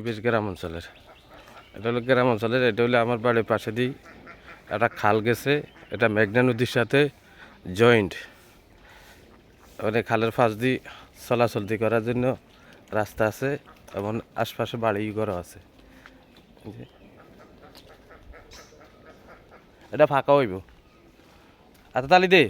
বেশ গ্রাম অঞ্চলের, এটা হলো গ্রাম অঞ্চলের। এটা হলো আমার বাড়ির পাশে দিয়ে একটা খাল গেছে, এটা মেঘনা নদীর সাথে জয়েন্ট। মানে খালের পাশ দিয়ে চলাচলতি করার জন্য রাস্তা আছে এবং আশপাশে বাড়ি ঘরও আছে। এটা ফাঁকা হইব। আচ্ছা তালি দে।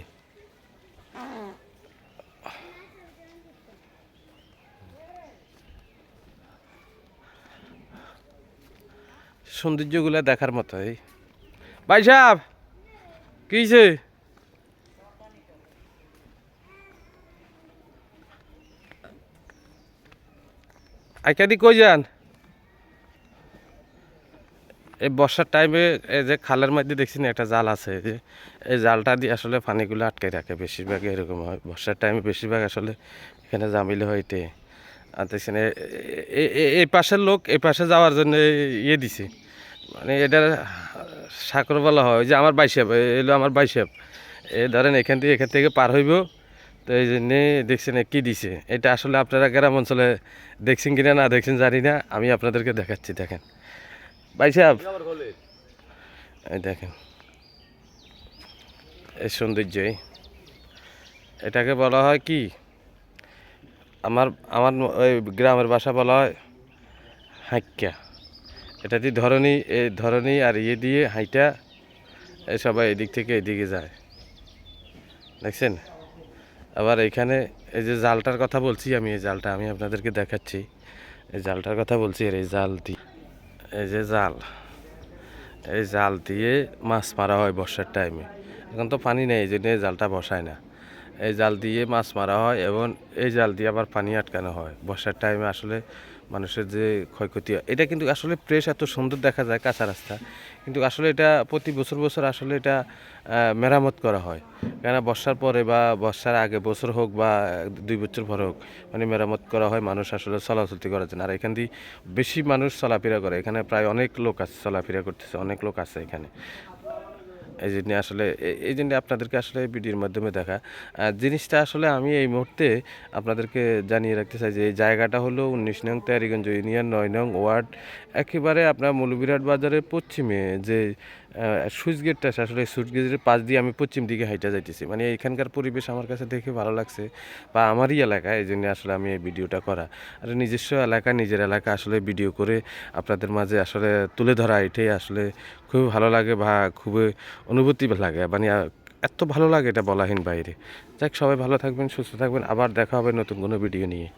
সৌন্দর্যগুলো দেখার মতো। এই ভাই সাহেব কি হয়েছে? আইকাদি কই যান? এই বর্ষার টাইমে এই যে খালের মধ্যে দেখছি না একটা জাল আছে, যে এই জালটা দিয়ে আসলে পানিগুলো আটকে রাখে। বেশিরভাগ এরকম হয় বর্ষার টাইমে, বেশিরভাগ আসলে এখানে জামিলে হয় এটাই। আর দেখছেন এই পাশের লোক এই পাশে যাওয়ার জন্য ইয়ে দিছে, মানে এটার সাঁকর বলা হয়। ওই যে আমার বাইসাপ এলো, আমার বাইসাপ ধরেন এখান থেকে পার হইব। তো এই জন্যে দেখছেন কি দিছে। এটা আসলে আপনারা গ্রাম অঞ্চলে দেখছেন কিনা না দেখছেন জানি না, আমি আপনাদেরকে দেখাচ্ছি। দেখেন বাইসাপ, এই দেখেন এই সৌন্দর্য। এটাকে বলা হয় কি, আমার আমার ওই গ্রামের ভাষা বলা হয় হাইক্কা। এটা দিয়ে ধরনী আর ইয়ে দিয়ে হাইটা সবাই এদিক থেকে এদিকে যায়, দেখছেন। আবার এখানে এই যে জালটার কথা বলছি আমি, এই জালটা আমি আপনাদেরকে দেখাচ্ছি। এই জালটার কথা বলছি, আর এই জাল দিয়ে, এই যে জাল, এই জাল দিয়ে মাছ মারা হয় বর্ষার টাইমে। এখন তো পানি নেই, এই জন্য এই জালটা বসায় না। এই জাল দিয়ে মাছ মারা হয় এবং এই জাল দিয়ে আবার পানি আটকানো হয় বর্ষার টাইমে। আসলে মানুষের যে ক্ষয়ক্ষতি হয়, এটা কিন্তু আসলে ফ্রেশ এত সুন্দর দেখা যায় কাঁচা রাস্তা, কিন্তু আসলে এটা প্রতি বছর আসলে এটা মেরামত করা হয়। কেন বর্ষার পরে বা বর্ষার আগে বছর হোক বা 2 বছর পরে হোক, মানে মেরামত করা হয় মানুষ আসলে চলাচলতি করার জন্য। আর এখান দিয়ে বেশি মানুষ চলাফেরা করে, এখানে প্রায় অনেক লোক আছে, চলাফেরা করতেছে অনেক লোক আছে এখানে। এই জন্য আসলে এই জন্য আপনাদেরকে আসলে ভিডিওর মাধ্যমে দেখা জিনিসটা আসলে আমি এই মুহূর্তে আপনাদেরকে জানিয়ে রাখতে চাই যে এই জায়গাটা হলো 19 নং তেয়ারিগঞ্জ ইউনিয়ন 9 নং ওয়ার্ড, একেবারে আপনার মৌলভীরহাট বাজারের পশ্চিমে যে সুইচ গেটটা আছে, আসলে সুইচ গেটের পাশ দিয়ে আমি পশ্চিম দিকে হাইটা যাইতেছি। মানে এখানকার পরিবেশ আমার কাছে দেখে ভালো লাগছে, বা আমারই এলাকা, এই জন্য আসলে আমি এই ভিডিওটা করা। আর নিজস্ব এলাকা, নিজের এলাকা আসলে ভিডিও করে আপনাদের মাঝে আসলে তুলে ধরা, এটাই আসলে খুবই ভালো লাগে বা খুবই অনুভূতি লাগে। মানে এত ভালো লাগে এটা বলাহীন বাইরে। যাক, সবাই ভালো থাকবেন, সুস্থ থাকবেন, আবার দেখা হবে নতুন কোনো ভিডিও নিয়ে।